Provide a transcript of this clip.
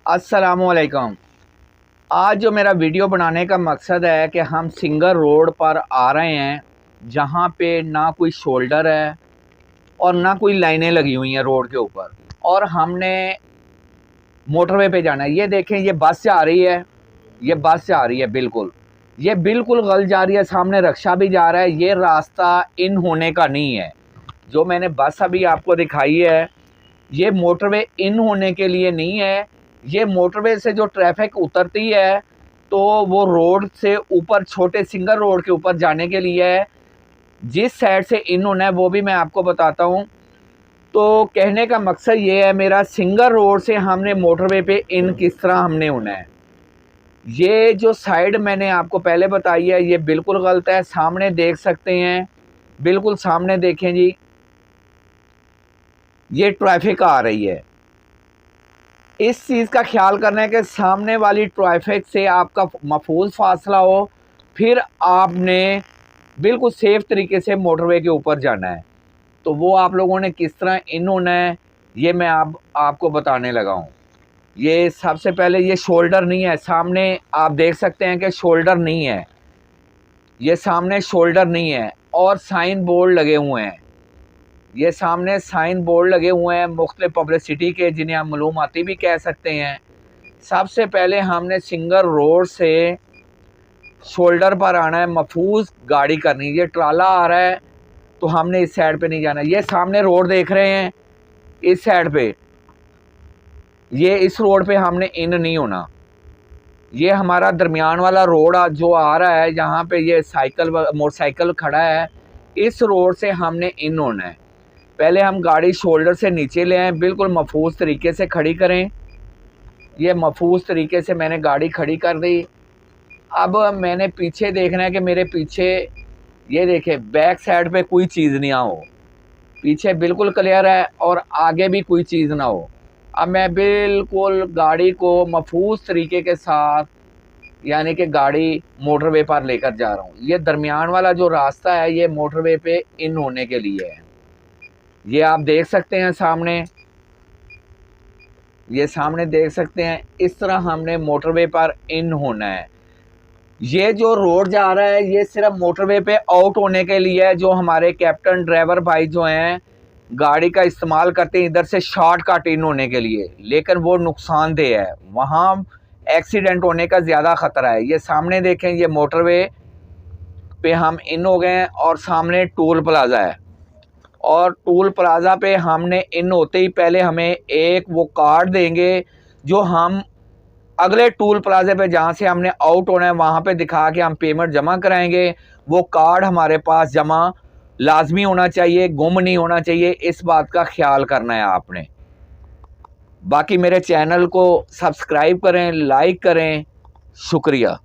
अस्सलाम वालेकुम। आज जो मेरा वीडियो बनाने का मकसद है कि हम सिंगल रोड पर आ रहे हैं जहाँ पे ना कोई शोल्डर है और ना कोई लाइनें लगी हुई हैं रोड के ऊपर, और हमने मोटरवे पे जाना है। ये देखें, ये बस जा रही है, ये बस जा रही है, ये बिल्कुल गल जा रही है। सामने रक्षा भी जा रहा है। ये रास्ता इन होने का नहीं है। जो मैंने बस अभी आपको दिखाई है, ये मोटरवे इन होने के लिए नहीं है। ये मोटरवे से जो ट्रैफिक उतरती है तो वो रोड से ऊपर, छोटे सिंगल रोड के ऊपर जाने के लिए है। जिस साइड से इन होना है वो भी मैं आपको बताता हूँ। तो कहने का मकसद ये है मेरा, सिंगल रोड से हमने मोटरवे पे इन किस तरह हमने होना है। ये जो साइड मैंने आपको पहले बताई है ये बिल्कुल गलत है। सामने देख सकते हैं, बिल्कुल सामने देखें जी, ये ट्रैफिक आ रही है। इस चीज़ का ख्याल करना है कि सामने वाली ट्रैफिक से आपका महफूज फासला हो, फिर आपने बिल्कुल सेफ़ तरीके से मोटरवे के ऊपर जाना है। तो वो आप लोगों ने किस तरह इन होना है ये मैं आपको बताने लगा हूँ। ये सबसे पहले, ये शोल्डर नहीं है। सामने आप देख सकते हैं कि शोल्डर नहीं है, ये सामने शोल्डर नहीं है। और साइन बोर्ड लगे हुए हैं, ये सामने साइन बोर्ड लगे हुए हैं मुख्तलिफ पब्लिसिटी के, जिन्हें हम मालूमाती भी कह सकते हैं। सबसे पहले हमने सिंगल रोड से शोल्डर पर आना है, महफूज गाड़ी करनी। ये ट्राला आ रहा है तो हमने इस साइड पे नहीं जाना। ये सामने रोड देख रहे हैं, इस साइड पे, ये इस रोड पे हमने इन नहीं होना। ये हमारा दरमियान वाला रोड जो आ रहा है, यहाँ पे ये मोटरसाइकिल खड़ा है, इस रोड से हमने इन होना है। पहले हम गाड़ी शोल्डर से नीचे ले आएँ, बिल्कुल महफूज तरीके से खड़ी करें। ये महफूज तरीके से मैंने गाड़ी खड़ी कर दी। अब मैंने पीछे देखना है कि मेरे पीछे, ये देखें, बैक साइड पे कोई चीज़ नहीं हो, पीछे बिल्कुल क्लियर है, और आगे भी कोई चीज़ ना हो। अब मैं बिल्कुल गाड़ी को महफूज तरीके के साथ, यानी कि गाड़ी मोटरवे पर लेकर जा रहा हूँ। ये दरमियान वाला जो रास्ता है ये मोटरवे पे इन होने के लिए है। ये आप देख सकते हैं सामने, ये सामने देख सकते हैं। इस तरह हमने मोटरवे पर इन होना है। ये जो रोड जा रहा है ये सिर्फ मोटरवे पे आउट होने के लिए है। जो हमारे कैप्टन ड्राइवर भाई जो हैं गाड़ी का इस्तेमाल करते हैं इधर से शॉर्टकट इन होने के लिए, लेकिन वो नुकसानदेह है, वहाँ एक्सीडेंट होने का ज़्यादा ख़तरा है। ये सामने देखें, ये मोटरवे पे हम इन हो गए हैं और सामने टोल प्लाज़ा है, और टोल प्लाज़ा पे हमने इन होते ही पहले हमें एक वो कार्ड देंगे जो हम अगले टोल प्लाज़े पे जहाँ से हमने आउट होना है वहाँ पे दिखा के हम पेमेंट जमा कराएंगे। वो कार्ड हमारे पास जमा लाजमी होना चाहिए, गुम नहीं होना चाहिए। इस बात का ख्याल करना है आपने। बाकी मेरे चैनल को सब्सक्राइब करें, लाइक करें। शुक्रिया।